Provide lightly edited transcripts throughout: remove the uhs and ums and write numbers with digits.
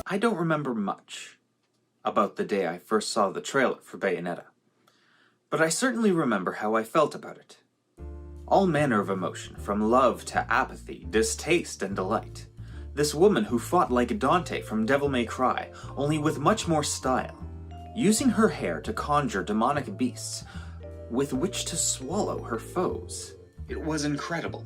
I don't remember much about the day I first saw the trailer for Bayonetta, but I certainly remember how I felt about it. All manner of emotion, from love to apathy, distaste, and delight. This woman who fought like Dante from Devil May Cry, only with much more style, using her hair to conjure demonic beasts with which to swallow her foes. It was incredible.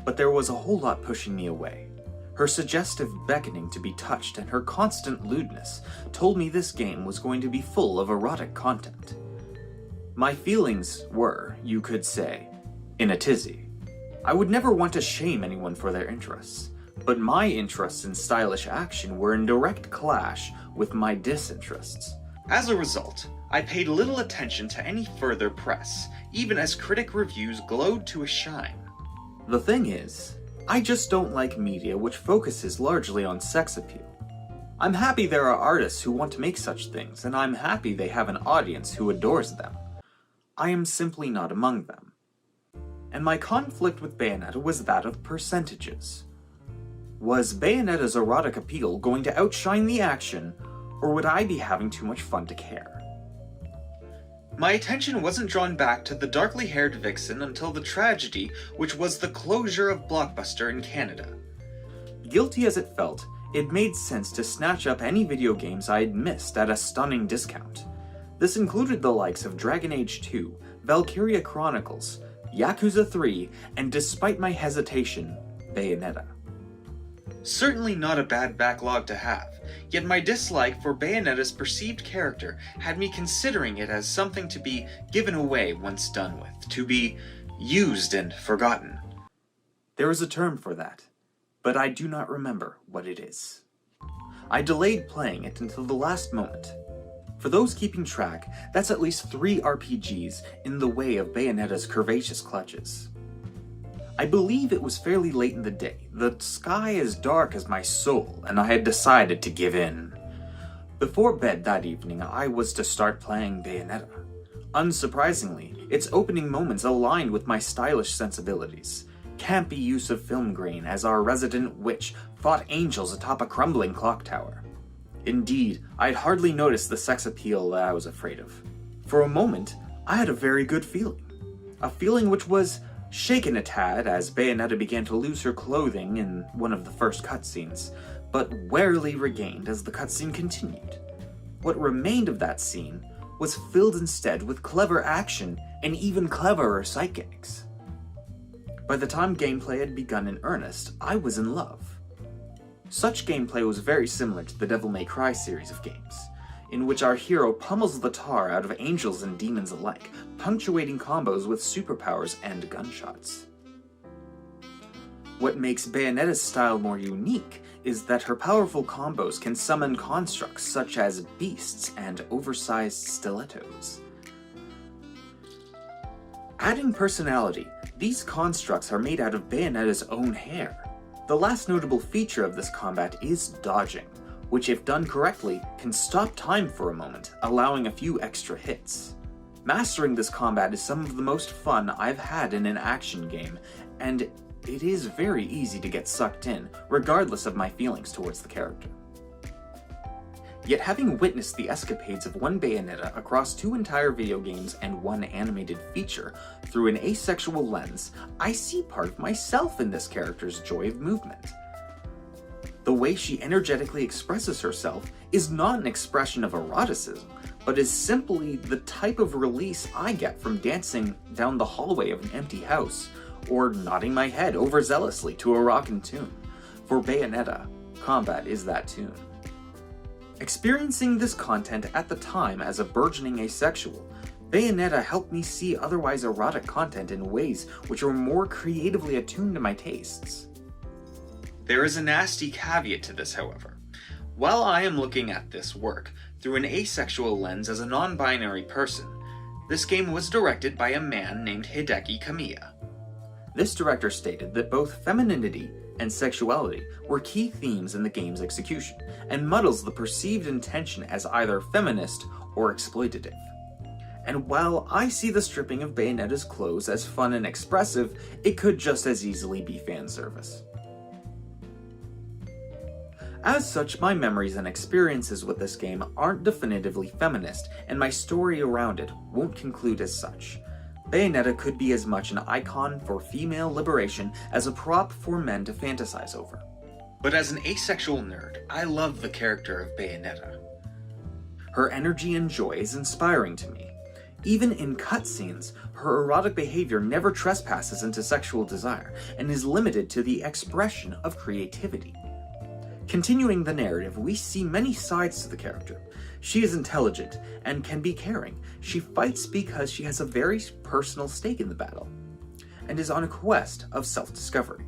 But there was a whole lot pushing me away. Her suggestive beckoning to be touched and her constant lewdness told me this game was going to be full of erotic content. My feelings were, you could say, in a tizzy. I would never want to shame anyone for their interests, but my interests in stylish action were in direct clash with my disinterests. As a result, I paid little attention to any further press, even as critic reviews glowed to a shine. The thing is, I just don't like media which focuses largely on sex appeal. I'm happy there are artists who want to make such things, and I'm happy they have an audience who adores them. I am simply not among them. And my conflict with Bayonetta was that of percentages. Was Bayonetta's erotic appeal going to outshine the action, or would I be having too much fun to care? My attention wasn't drawn back to the darkly haired vixen until the tragedy which was the closure of Blockbuster in Canada. Guilty as it felt, it made sense to snatch up any video games I had missed at a stunning discount. This included the likes of Dragon Age 2, Valkyria Chronicles, Yakuza 3, and despite my hesitation, Bayonetta. Certainly not a bad backlog to have, yet my dislike for Bayonetta's perceived character had me considering it as something to be given away once done with, to be used and forgotten. There is a term for that, but I do not remember what it is. I delayed playing it until the last moment. For those keeping track, that's at least 3 RPGs in the way of Bayonetta's curvaceous clutches. I believe it was fairly late in the day, the sky as dark as my soul, and I had decided to give in. Before bed that evening, I was to start playing Bayonetta. Unsurprisingly, its opening moments aligned with my stylish sensibilities. Campy use of film grain as our resident witch fought angels atop a crumbling clock tower. Indeed, I'd hardly noticed the sex appeal that I was afraid of. For a moment, I had a very good feeling. A feeling which was shaken a tad as Bayonetta began to lose her clothing in one of the first cutscenes, but warily regained as the cutscene continued. What remained of that scene was filled instead with clever action and even cleverer sight gags. By the time gameplay had begun in earnest, I was in love. Such gameplay was very similar to the Devil May Cry series of games, in which our hero pummels the tar out of angels and demons alike, punctuating combos with superpowers and gunshots. What makes Bayonetta's style more unique is that her powerful combos can summon constructs such as beasts and oversized stilettos. Adding personality, these constructs are made out of Bayonetta's own hair. The last notable feature of this combat is dodging, which if done correctly, can stop time for a moment, allowing a few extra hits. Mastering this combat is some of the most fun I've had in an action game, and it is very easy to get sucked in, regardless of my feelings towards the character. Yet having witnessed the escapades of one Bayonetta across 2 entire video games and 1 animated feature through an asexual lens, I see part of myself in this character's joy of movement. The way she energetically expresses herself is not an expression of eroticism, but is simply the type of release I get from dancing down the hallway of an empty house, or nodding my head overzealously to a rockin' tune. For Bayonetta, combat is that tune. Experiencing this content at the time as a burgeoning asexual, Bayonetta helped me see otherwise erotic content in ways which were more creatively attuned to my tastes. There is a nasty caveat to this, however. While I am looking at this work through an asexual lens as a non-binary person, this game was directed by a man named Hideki Kamiya. This director stated that both femininity and sexuality were key themes in the game's execution, and muddles the perceived intention as either feminist or exploitative. And while I see the stripping of Bayonetta's clothes as fun and expressive, it could just as easily be fan service. As such, my memories and experiences with this game aren't definitively feminist, and my story around it won't conclude as such. Bayonetta could be as much an icon for female liberation as a prop for men to fantasize over. But as an asexual nerd, I love the character of Bayonetta. Her energy and joy is inspiring to me. Even in cutscenes, her erotic behavior never trespasses into sexual desire and is limited to the expression of creativity. Continuing the narrative, we see many sides to the character. She is intelligent and can be caring. She fights because she has a very personal stake in the battle, and is on a quest of self-discovery.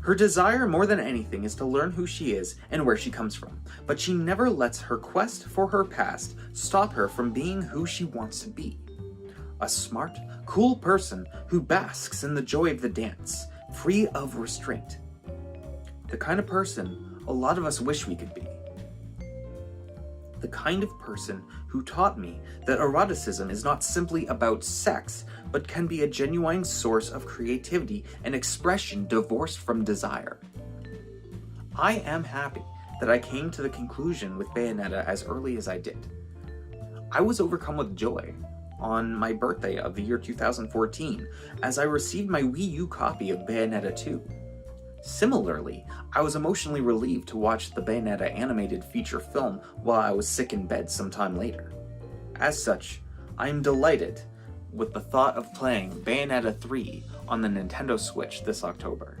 Her desire more than anything is to learn who she is and where she comes from, but she never lets her quest for her past stop her from being who she wants to be. A smart, cool person who basks in the joy of the dance, free of restraint. The kind of person a lot of us wish we could be. The kind of person who taught me that eroticism is not simply about sex, but can be a genuine source of creativity and expression divorced from desire. I am happy that I came to the conclusion with Bayonetta as early as I did. I was overcome with joy on my birthday of the year 2014 as I received my Wii U copy of Bayonetta 2. Similarly, I was emotionally relieved to watch the Bayonetta animated feature film while I was sick in bed sometime later. As such, I am delighted with the thought of playing Bayonetta 3 on the Nintendo Switch this October.